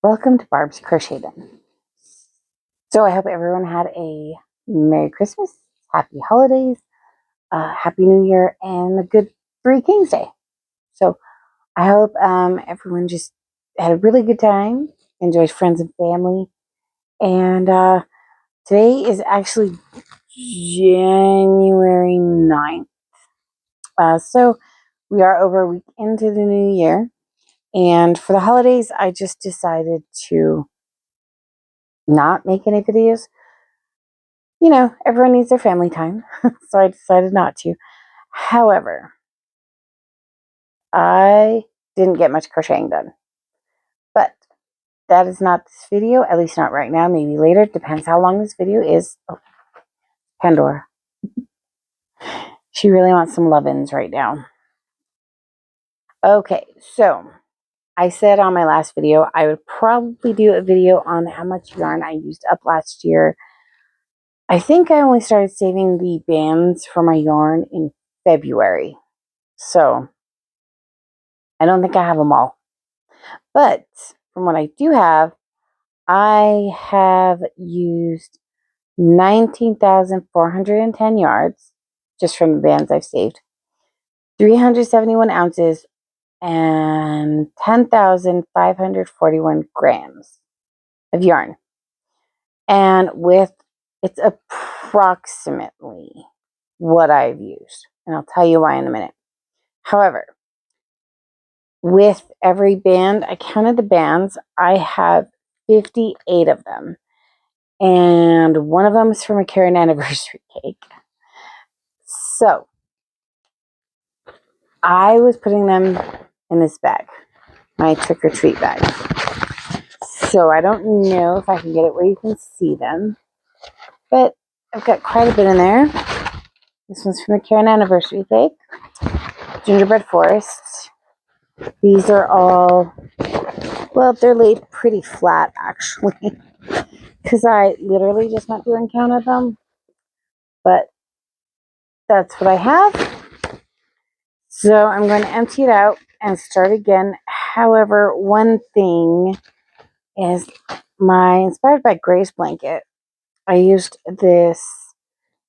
Welcome to Barb's Crochet Den. So I hope everyone had a Merry Christmas, Happy Holidays, Happy New Year, and a good Three Kings Day. So I hope everyone just had a really good time, enjoyed friends and family. And today is actually January 9th. So we are over a week into the new year. And for the holidays, I just decided to not make any videos. You know, everyone needs their family time, so I decided not to. However, I didn't get much crocheting done. But that is not this video, at least not right now, maybe later. Depends how long this video is. Oh, Pandora. She really wants some love-ins right now. Okay, so I said on my last video, I would probably do a video on how much yarn I used up last year. I think I only started saving the bands for my yarn in February. So I don't think I have them all. But from what I do have, I have used 19,410 yards just from the bands I've saved, 371 ounces, and 10,541 grams of yarn. And it's approximately what I've used. And I'll tell you why in a minute. However, with every band, I counted the bands. I have 58 of them. And one of them is from a Karen anniversary cake. So I was putting them in this bag, my trick-or-treat bag. So I don't know if I can get it where you can see them, but I've got quite a bit in there. This one's from the Karen anniversary cake, gingerbread forest. These are all, well, they're laid pretty flat actually, because I literally just went through and counted them. But that's what I have. So I'm going to empty it out and start again. However, one thing is my Inspired by Grace blanket. I used this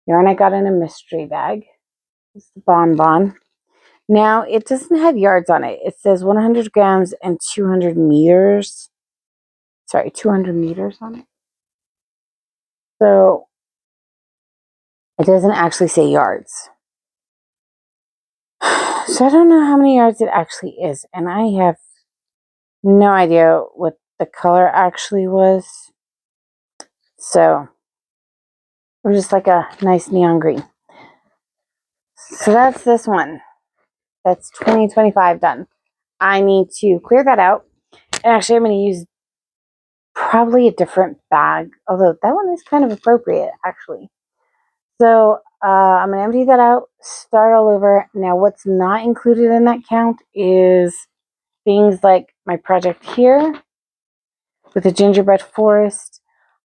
yarn I got in a mystery bag. It's the Bonbon. Now, it doesn't have yards on it. It says 100 grams and 200 meters. Sorry, 200 meters on it. So it doesn't actually say yards. So I don't know how many yards it actually is. And I have no idea what the color actually was. So it was just like a nice neon green. So that's this one. That's 2025 done. I need to clear that out. And actually, I'm going to use probably a different bag. Although that one is kind of appropriate, actually. So I'm going to empty that out, start all over. Now, what's not included in that count is things like my project here with the gingerbread forest.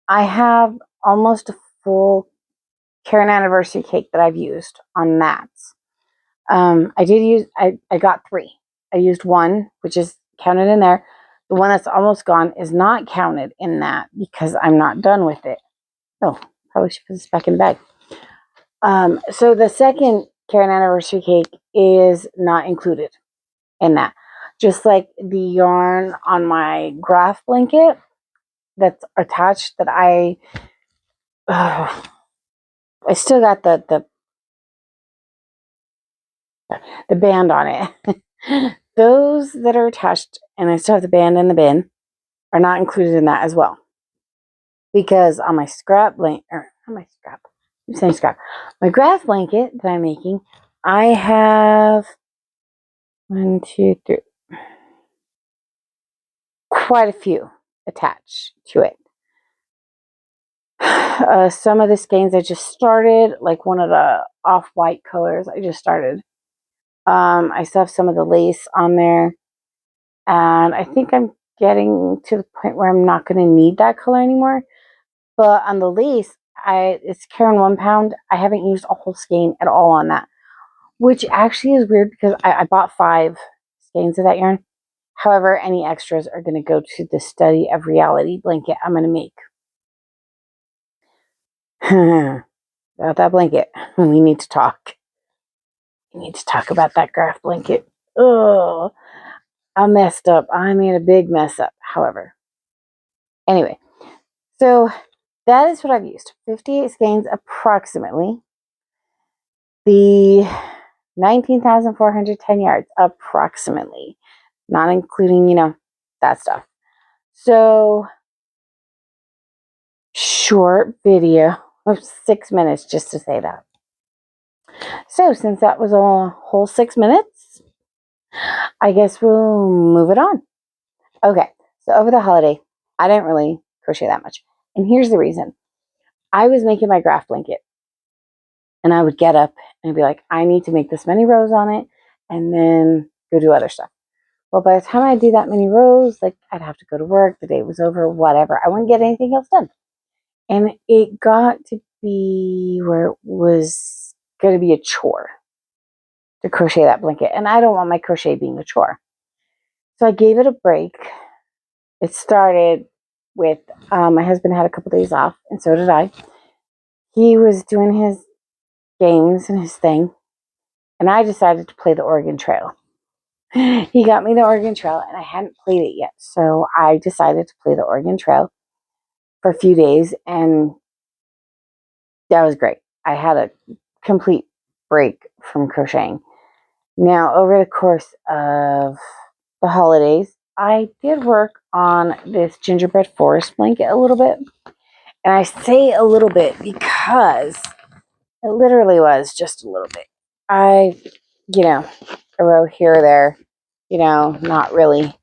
I have almost a full Karen anniversary cake that I've used on that. I got 3. I used one, which is counted in there. The one that's almost gone is not counted in that because I'm not done with it. Oh, probably should put this back in the bag. So the second Karen anniversary cake is not included in that. Just like the yarn on my graph blanket that's attached that I still got the band on it. Those that are attached, and I still have the band in the bin, are not included in that as well. Because on my scrap blanket, my graph blanket that I'm making, I have 1, 2, 3, quite a few attached to it. Some of the skeins I just started, like one of the off-white colors I just started. I still have some of the lace on there. And I think I'm getting to the point where I'm not going to need that color anymore. But on the lace, it's Karen 1 pound. I haven't used a whole skein at all on that. Which actually is weird because I bought 5 skeins of that yarn. However, any extras are going to go to the Study of Reality blanket I'm going to make. About that blanket, we need to talk. We need to talk about that graph blanket. Oh, I messed up. I made a big mess up, however. Anyway, so that is what I've used. 58 skeins approximately. The 19,410 yards approximately. Not including, that stuff. So, short video of 6 minutes just to say that. So, since that was a whole 6 minutes, I guess we'll move it on. Okay, so over the holiday, I didn't really crochet that much. And here's the reason. I was making my graph blanket. And I would get up and be like, I need to make this many rows on it and then go do other stuff. Well, by the time I do that many rows, like I'd have to go to work, the day was over, whatever. I wouldn't get anything else done. And it got to be where it was going to be a chore to crochet that blanket. And I don't want my crochet being a chore. So I gave it a break. It started with my husband had a couple days off, and so did I. He was doing his games and his thing, and I decided to play the Oregon Trail. He got me the Oregon Trail, and I hadn't played it yet, so I decided to play the Oregon Trail for a few days, and that was great. I had a complete break from crocheting. Now, over the course of the holidays, I did work on this gingerbread forest blanket a little bit, and I say a little bit because it literally was just a little bit. A row here or there, not really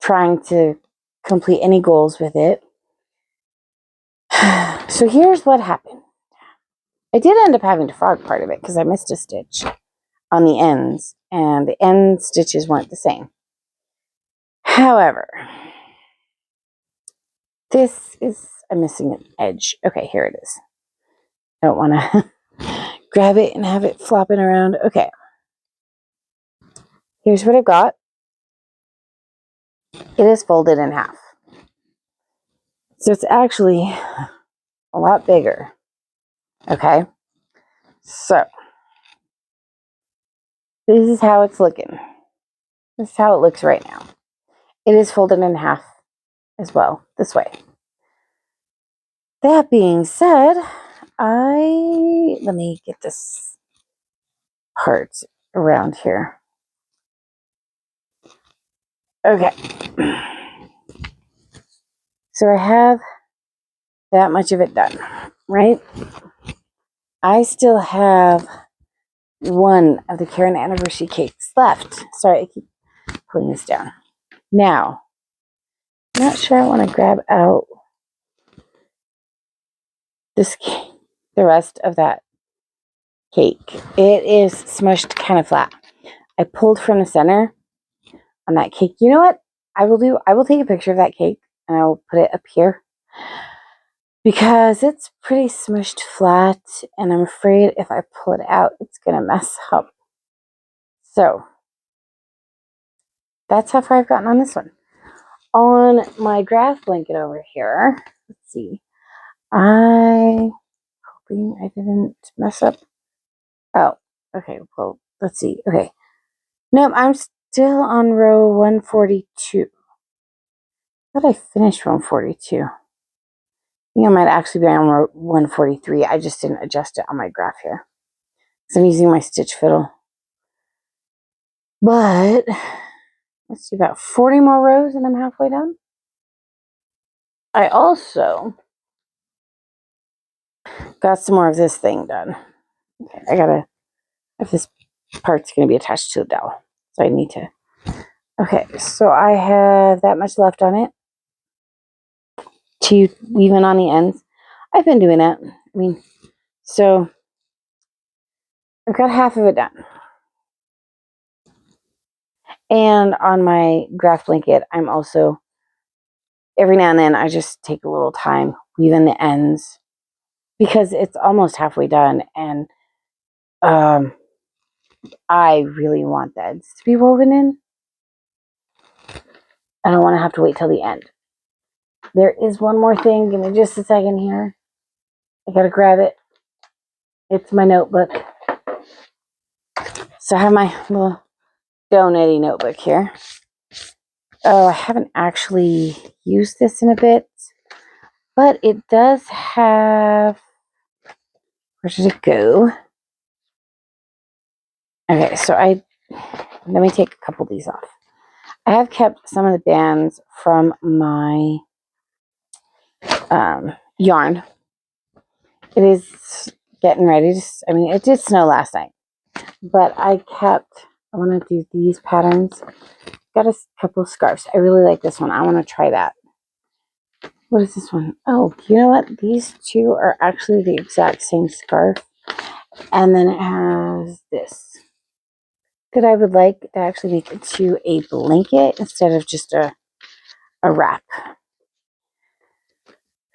trying to complete any goals with it. So here's what happened. I did end up having to frog part of it because I missed a stitch on the ends, and the end stitches weren't the same. However, I'm missing an edge. Okay, here it is. I don't want to grab it and have it flopping around. Okay. Here's what I've got. It is folded in half. So it's actually a lot bigger. Okay. So this is how it's looking. This is how it looks right now. It is folded in half as well, this way. That being said, let me get this part around here. Okay. So I have that much of it done, right? I still have one of the Karen anniversary cakes left. Sorry, I keep pulling this down. Now, I'm not sure I want to grab out this cake, the rest of that cake. It is smushed kind of flat. I pulled from the center on that cake. You know what I will take a picture of that cake and I will put it up here because it's pretty smushed flat, and I'm afraid if I pull it out, it's going to mess up. So that's how far I've gotten on this one. On my graph blanket over here, let's see. Hoping I didn't mess up. Oh, okay. Well, let's see. Okay. Nope, I'm still on row 142. I thought I finished 142. I think I might actually be on row 143. I just didn't adjust it on my graph here. So I'm using my stitch fiddle. But let's see, about 40 more rows and I'm halfway done. I also got some more of this thing done. Okay, if this part's going to be attached to the dowel. So I need to. Okay, so I have that much left on it to weave in on the ends. I've been doing that. So I've got half of it done. And on my graph blanket, I'm also, every now and then, I just take a little time weaving the ends because it's almost halfway done. And I really want the ends to be woven in. I don't want to have to wait till the end. There is one more thing. Give me just a second here. I gotta grab it. It's my notebook. So I have my little donutty notebook here. Oh, I haven't actually used this in a bit, but it does have, where did it go? Okay, so let me take a couple of these off. I have kept some of the bands from my yarn. It is getting ready to, it did snow last night, but I want to do these patterns. Got a couple of scarves. I really like this one. I want to try that. What is this one? Oh, you know what? These two are actually the exact same scarf. And then it has this that I would like to actually make into a blanket instead of just a wrap.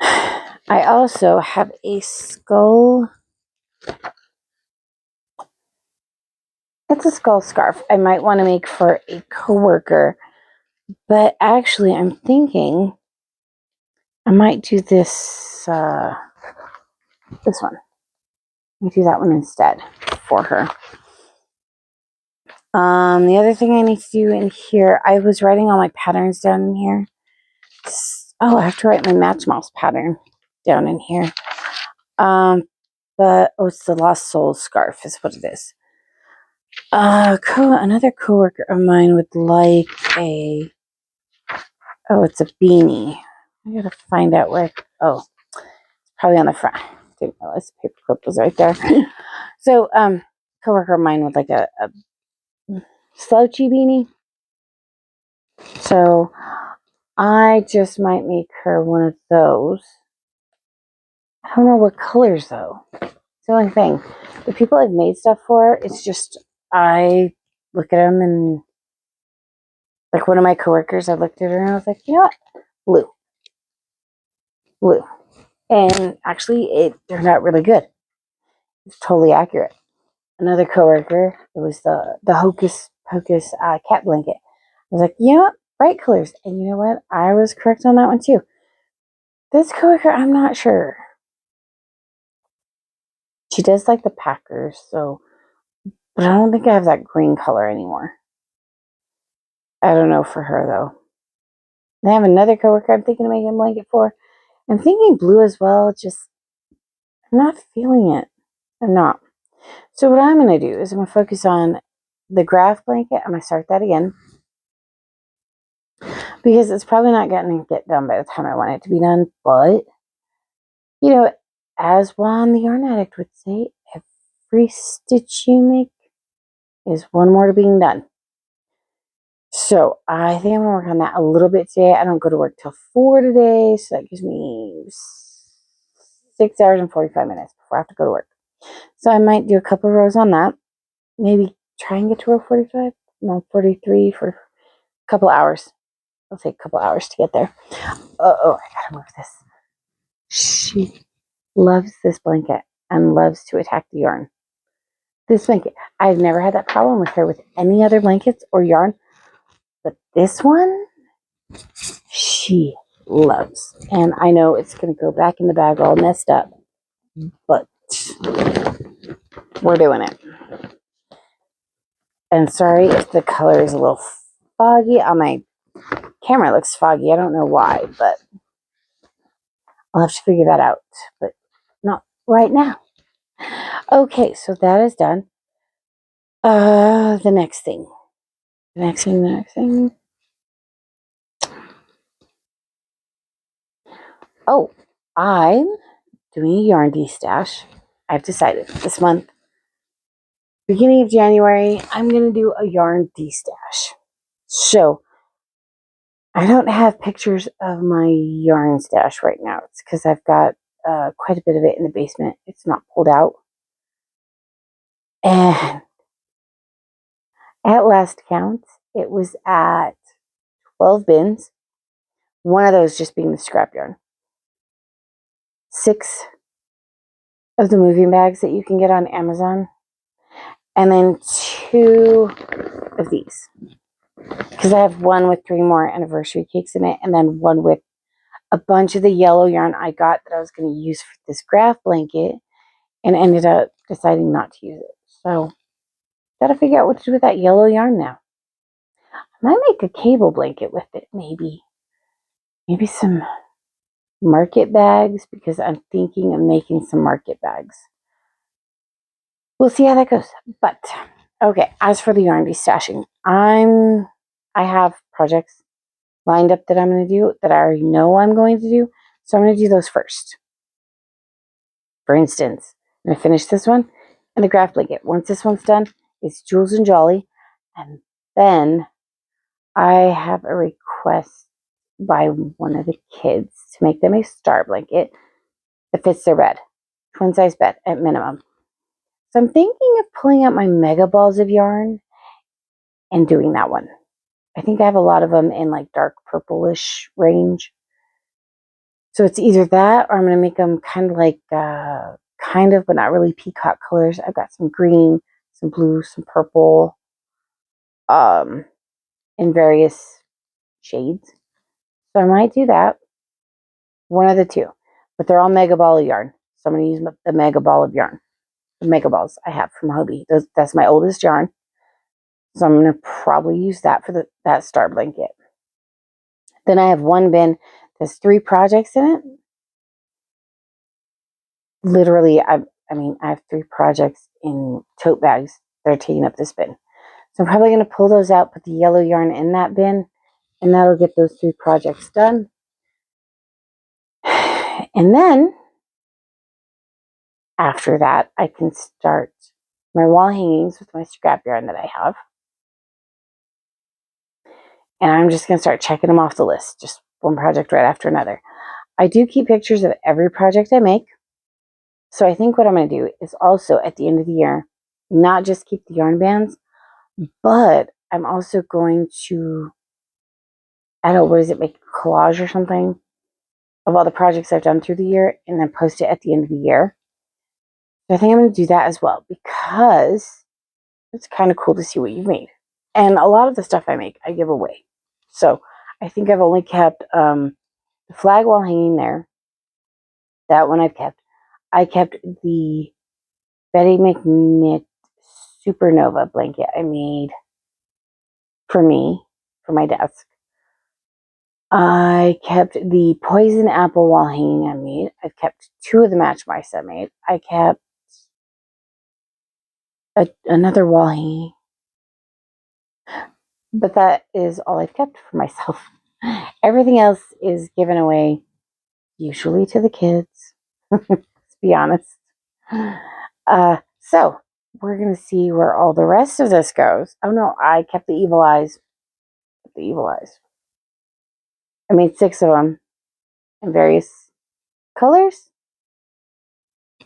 I also have a skull. It's a skull scarf I might want to make for a coworker. But actually, I'm thinking I might do this one. Let me do that one instead for her. The other thing I need to do in here, I was writing all my patterns down in here. Oh, I have to write my Match Mouse pattern down in here. It's the Lost Souls scarf is what it is. Another coworker of mine would like it's a beanie. I gotta find out where, it's probably on the front. Didn't realize the paper clip was right there. So, coworker of mine would like a slouchy beanie. So, I just might make her one of those. I don't know what colors though. It's the only thing. The people I've made stuff for, it's just, I look at them and, like one of my coworkers, I looked at her and I was like, you know what? Blue. And actually, it turned out really good. It's totally accurate. Another coworker, it was the Hocus Pocus cat blanket. I was like, you know what? Bright colors. And you know what? I was correct on that one too. This coworker, I'm not sure. She does like the Packers, so, but I don't think I have that green color anymore. I don't know for her though. I have another coworker I'm thinking of making a blanket for. I'm thinking blue as well. Just, I'm not feeling it. I'm not. So what I'm going to do is I'm going to focus on the graph blanket. I'm going to start that again. Because it's probably not going to get done by the time I want it to be done. But, you know, as Juan the Yarn Addict would say, every stitch you make is one more to being done. So I think I'm going to work on that a little bit today. I don't go to work till 4 today. So that gives me 6 hours and 45 minutes before I have to go to work. So I might do a couple of rows on that. Maybe try and get to row 45. No, 43 for a couple hours. It'll take a couple hours to get there. I gotta move this. She loves this blanket and loves to attack the yarn. This blanket, I've never had that problem with her with any other blankets or yarn, but this one, she loves. And I know it's going to go back in the bag all messed up, but we're doing it. And sorry if the color is a little foggy. On my camera it looks foggy. I don't know why, but I'll have to figure that out. But not right now. Okay, so that is done. The next thing. Oh, I'm doing a yarn de-stash. I've decided this month, beginning of January, I'm going to do a yarn de-stash. So, I don't have pictures of my yarn stash right now. It's because I've got quite a bit of it in the basement. It's not pulled out. And at last count, it was at 12 bins. One of those just being the scrap yarn. 6 of the moving bags that you can get on Amazon. And then 2 of these. because I have one with 3 more anniversary cakes in it, and then one with a bunch of the yellow yarn I got that I was going to use for this graph blanket, and ended up deciding not to use it. So, gotta figure out what to do with that yellow yarn now. I might make a cable blanket with it, maybe. Maybe some market bags, because I'm thinking of making some market bags. We'll see how that goes. But, okay, as for the yarn destashing, I have projects lined up that I'm going to do, that I already know I'm going to do, so I'm going to do those first. For instance, I'm going to finish this one and the graph blanket. Once this one's done, it's Jules and Jolly, and then I have a request by one of the kids to make them a star blanket that fits their bed, twin size bed at minimum. So I'm thinking of pulling out my mega balls of yarn and doing that one. I think I have a lot of them in like dark purplish range. So it's either that, or I'm going to make them kind of like, kind of, but not really peacock colors. I've got some green, some blue, some purple, in various shades. So I might do that. One of the two. But they're all mega ball of yarn. So I'm going to use the mega ball of yarn. The mega balls I have from Hobie. That's my oldest yarn. So I'm going to probably use that for that star blanket. Then I have one bin. There's 3 projects in it. Literally, I have 3 projects in tote bags that are taking up this bin. So I'm probably going to pull those out, put the yellow yarn in that bin, and that'll get those 3 projects done. And then, after that, I can start my wall hangings with my scrap yarn that I have. And I'm just going to start checking them off the list, just one project right after another. I do keep pictures of every project I make. So I think what I'm going to do is also, at the end of the year, not just keep the yarn bands, but I'm also going to, I don't know, what is it, make a collage or something of all the projects I've done through the year, and then post it at the end of the year. So I think I'm going to do that as well, because it's kind of cool to see what you've made. And a lot of the stuff I make, I give away. So I think I've only kept the flag wall hanging there. That one I've kept. I kept the Betty McKnit Supernova blanket I made for me, for my desk. I kept the poison apple wall hanging I made. I've kept 2 of the match mice I made. I kept another wall hanging. But that is all I've kept for myself. Everything else is given away, usually to the kids. Let's be honest. So we're going to see where all the rest of this goes. Oh no, I kept the evil eyes. The evil eyes. I made 6 of them in various colors.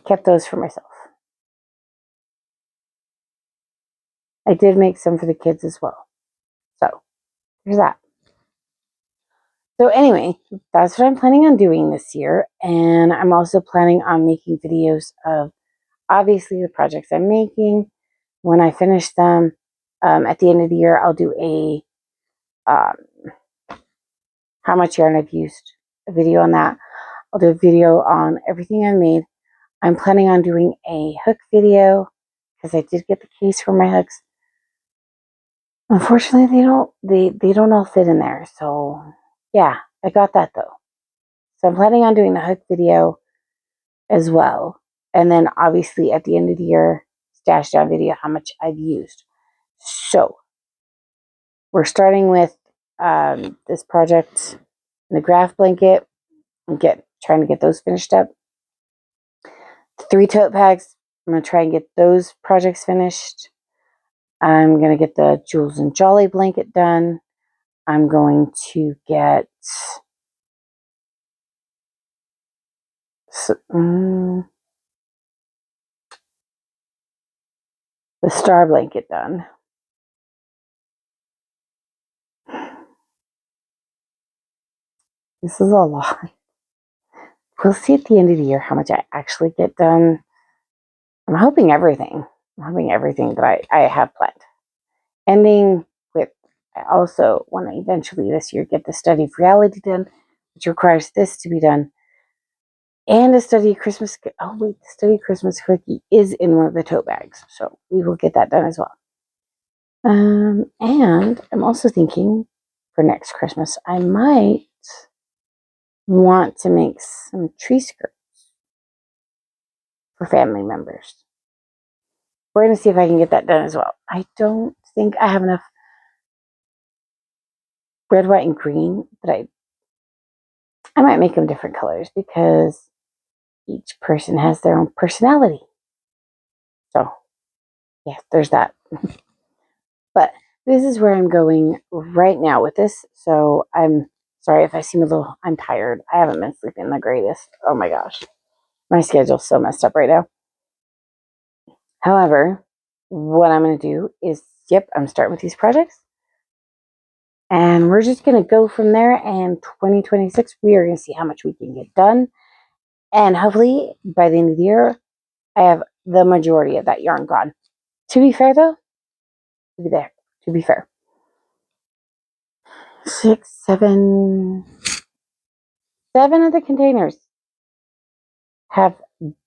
Kept those for myself. I did make some for the kids as well. So there's that. So anyway, that's what I'm planning on doing this year. And I'm also planning on making videos of, obviously, the projects I'm making. When I finish them, at the end of the year, I'll do a how much yarn I've used, a video on that. I'll do a video on everything I made. I'm planning on doing a hook video, because I did get the case for my hooks. Unfortunately, they don't all fit in there. So yeah, I got that though. So I'm planning on doing the hook video as well. And then obviously at the end of the year, stash down video how much I've used. So we're starting with this project, the graph blanket, and trying to get those finished up. 3 tote bags, I'm going to try and get those projects finished. I'm going to get the Jules and Jolly blanket done. I'm going to get the star blanket done. This is a lot. We'll see at the end of the year how much I actually get done. I'm hoping everything. I'm hoping everything that I have planned. Ending with I also want to eventually this year get the study of reality done, which requires this to be done. And a study Christmas. Oh wait, the study Christmas cookie is in one of the tote bags, so we will get that done as well. And I'm also thinking for next Christmas, I might want to make some tree skirts for family members. We're going to see if I can get that done as well. I don't think I have enough red, white, and green, but I might make them different colors because each person has their own personality. So, yeah, there's that. But this is where I'm going right now with this. So I'm sorry if I seem a little, I'm tired. I haven't been sleeping the greatest. Oh my gosh. My schedule's so messed up right now. However, what I'm going to do is, I'm starting with these projects. And we're just going to go from there. And 2026, we are going to see how much we can get done. And hopefully, by the end of the year, I have the majority of that yarn gone. To be fair, though, to be fair. 7 of the containers have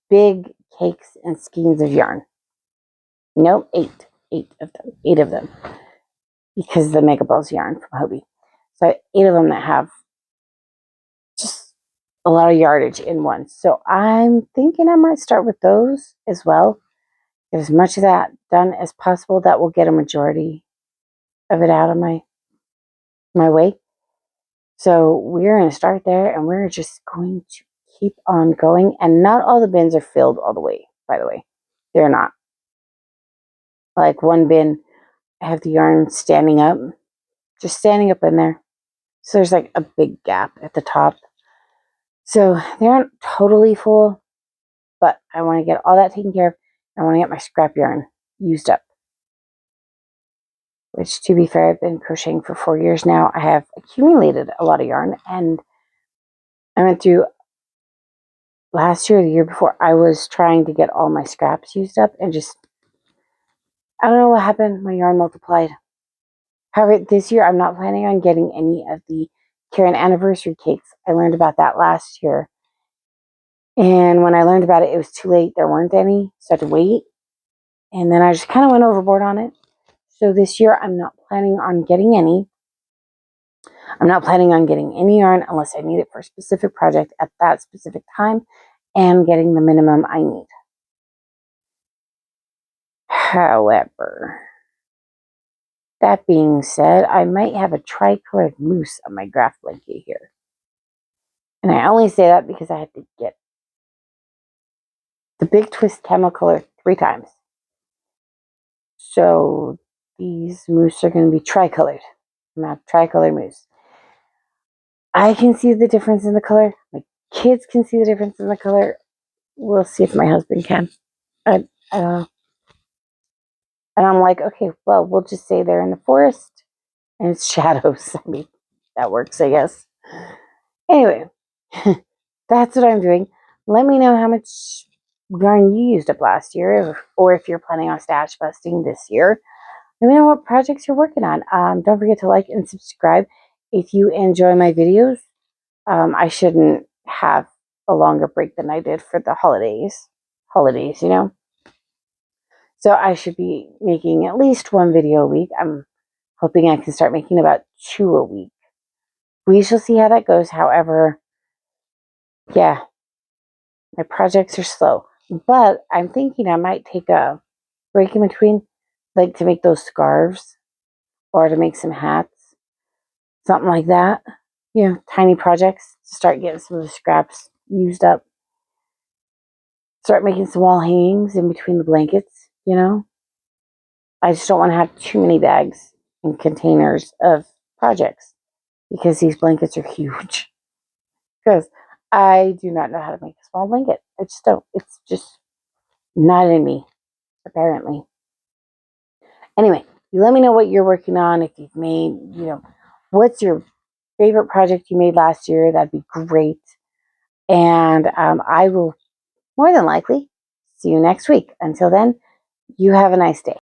big cakes and skeins of yarn. No, 8. 8 of them. Because the Mega Balls yarn from Hobie. So 8 of them that have just a lot of yardage in one. So I'm thinking I might start with those as well. Get as much of that done as possible. That will get a majority of it out of my way. So we're going to start there, and we're just going to keep on going. And not all the bins are filled all the way, by the way. They're not. Like one bin, I have the yarn standing up, just standing up in there. So there's like a big gap at the top. So they aren't totally full, but I want to get all that taken care of. I want to get my scrap yarn used up. Which, to be fair, I've been crocheting for 4 years now. I have accumulated a lot of yarn, and I went through last year, the year before, I was trying to get all my scraps used up, and just, I don't know what happened. My yarn multiplied. However, this year, I'm not planning on getting any of the Karen anniversary cakes. I learned about that last year. And when I learned about it, it was too late. There weren't any, so I had to wait. And then I just kind of went overboard on it. So this year, I'm not planning on getting any. I'm not planning on getting any yarn unless I need it for a specific project at that specific time and getting the minimum I need. However, that being said, I might have a tricolored moose on my graph blanket here. And I only say that because I had to get the big twist camel color 3 times. So these moose are going to be tricolored. I'm going to have tricolored moose. I can see the difference in the color. My kids can see the difference in the color. We'll see if my husband can. I don't know. And I'm like, okay, well, we'll just say they're in the forest and it's shadows. I mean, that works, I guess. Anyway, that's what I'm doing. Let me know how much yarn you used up last year, or if you're planning on stash busting this year. Let me know what projects you're working on. Don't forget to like and subscribe if you enjoy my videos. I shouldn't have a longer break than I did for the holidays, you know. So I should be making at least 1 video a week. I'm hoping I can start making about 2 a week. We shall see how that goes. However, yeah, my projects are slow. But I'm thinking I might take a break in between, like to make those scarves or to make some hats, something like that. You know, tiny projects to start getting some of the scraps used up. Start making some wall hangings in between the blankets, you know. I just don't want to have too many bags and containers of projects because these blankets are huge. Because I do not know how to make a small blanket. I just don't. It's just not in me, apparently. Anyway, you let me know what you're working on. If you've made, what's your favorite project you made last year? That'd be great. And I will more than likely see you next week. Until then, you have a nice day.